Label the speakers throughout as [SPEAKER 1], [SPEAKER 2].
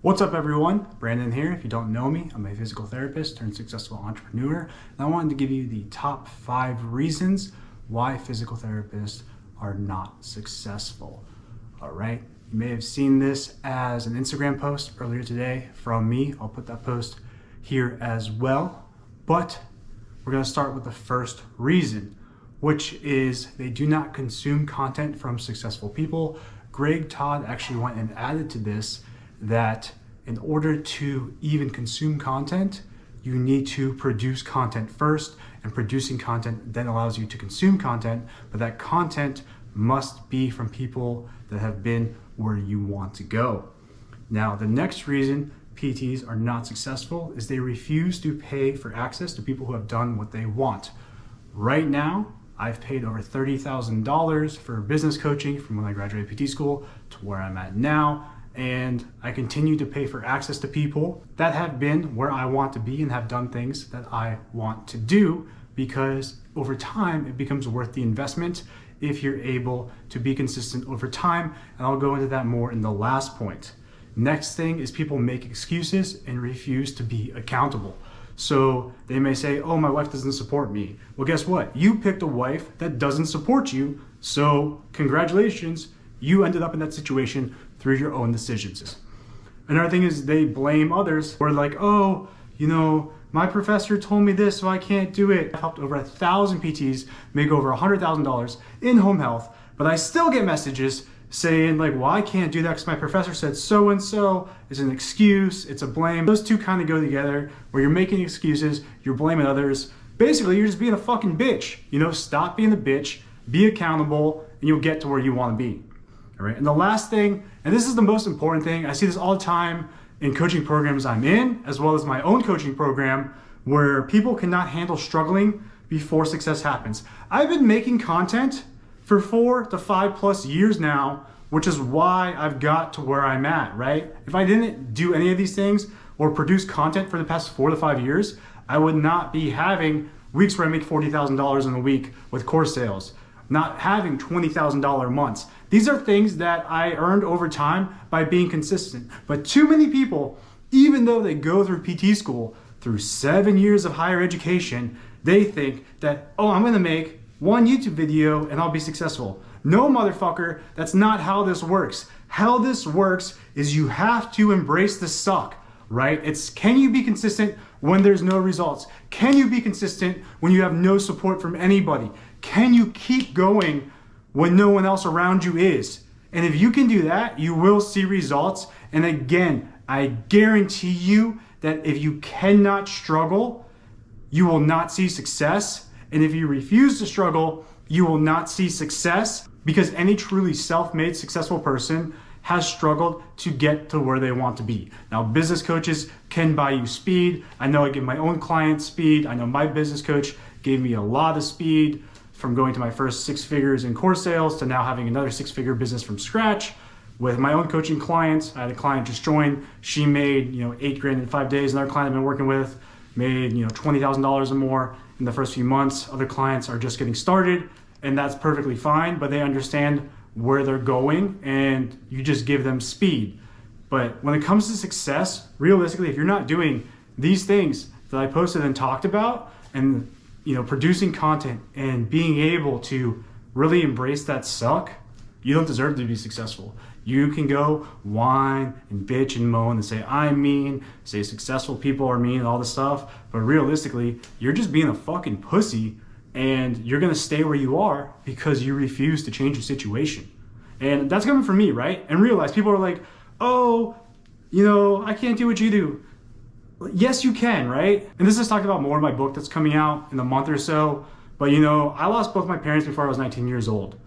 [SPEAKER 1] What's up everyone? Brandon here. If you don't know me, I'm a physical therapist turned successful entrepreneur. And I wanted to give you the top 5 reasons why physical therapists are not successful. All right. You may have seen this as an Instagram post earlier today from me. I'll put that post here as well. But we're going to start with the first reason, which is they do not consume content from successful people. Greg Todd actually went and added to this that in order to even consume content, you need to produce content first, and producing content then allows you to consume content, but that content must be from people that have been where you want to go. Now, the next reason PTs are not successful is they refuse to pay for access to people who have done what they want. Right now, I've paid over $30,000 for business coaching from when I graduated PT school to where I'm at now. And I continue to pay for access to people that have been where I want to be and have done things that I want to do, because over time it becomes worth the investment if you're able to be consistent over time. And I'll go into that more in the last point. Next thing is people make excuses and refuse to be accountable. So they may say, oh, my wife doesn't support me. Well, guess what? You picked a wife that doesn't support you. So congratulations, you ended up in that situation through your own decisions. Another thing is they blame others. We're like, oh, you know, my professor told me this, so I can't do it. I've helped over 1,000 PTs make over $100,000 in home health, but I still get messages saying like, well, I can't do that because my professor said so-and-so. Is an excuse, it's a blame. Those two kind of go together, where you're making excuses, you're blaming others. Basically, you're just being a fucking bitch. You know, stop being the bitch, be accountable, and you'll get to where you want to be. All right, and the last thing, and this is the most important thing, I see this all the time in coaching programs I'm in, as well as my own coaching program, where people cannot handle struggling before success happens. I've been making content for 4 to 5+ years now, which is why I've got to where I'm at, right? If I didn't do any of these things or produce content for the past 4 to 5 years, I would not be having weeks where I make $40,000 in a week with course sales, not having $20,000 months. These are things that I earned over time by being consistent. But too many people, even though they go through PT school, through 7 years of higher education, they think that, oh, I'm gonna make 1 YouTube video and I'll be successful. No, motherfucker, that's not how this works. How this works is you have to embrace the suck, right? It's, can you be consistent when there's no results? Can you be consistent when you have no support from anybody? Can you keep going when no one else around you is? And if you can do that, you will see results. And again, I guarantee you that if you cannot struggle, you will not see success. And if you refuse to struggle, you will not see success, because any truly self-made successful person has struggled to get to where they want to be. Now, business coaches can buy you speed. I know I give my own clients speed. I know my business coach gave me a lot of speed, from going to my first 6 figures in course sales to now having another 6-figure business from scratch. With my own coaching clients, I had a client just join. She made, $8 grand in 5 days. Another client I've been working with made, $20,000 or more in the first few months. Other clients are just getting started, and that's perfectly fine, but they understand where they're going, and you just give them speed. But when it comes to success, realistically, if you're not doing these things that I posted and talked about, and producing content and being able to really embrace that suck, you don't deserve to be successful. You can go whine and bitch and moan and say I'm mean, say successful people are mean and all this stuff, but realistically, you're just being a fucking pussy, and you're gonna stay where you are because you refuse to change your situation. And that's coming from me, right? And realize people are like, oh, I can't do what you do. Yes, you can, right? And this is talked about more in my book that's coming out in a month or so. But I lost both my parents before I was 19 years old.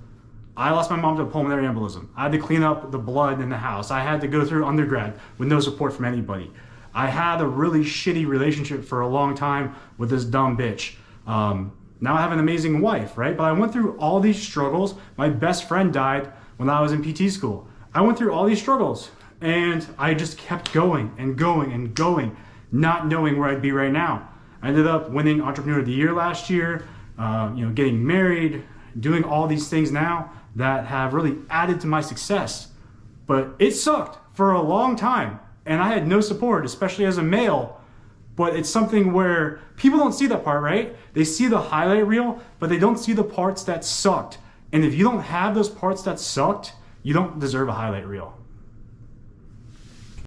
[SPEAKER 1] I lost my mom to pulmonary embolism. I had to clean up the blood in the house. I had to go through undergrad with no support from anybody. I had a really shitty relationship for a long time with this dumb bitch. Now I have an amazing wife, right? But I went through all these struggles. My best friend died when I was in PT school. I went through all these struggles, and I just kept going and going and going, not knowing where I'd be right now. I ended up winning Entrepreneur of the Year last year, getting married, doing all these things now that have really added to my success. But it sucked for a long time. and I had no support, especially as a male. But it's something where people don't see that part, right? They see the highlight reel, but they don't see the parts that sucked. And if you don't have those parts that sucked, you don't deserve a highlight reel.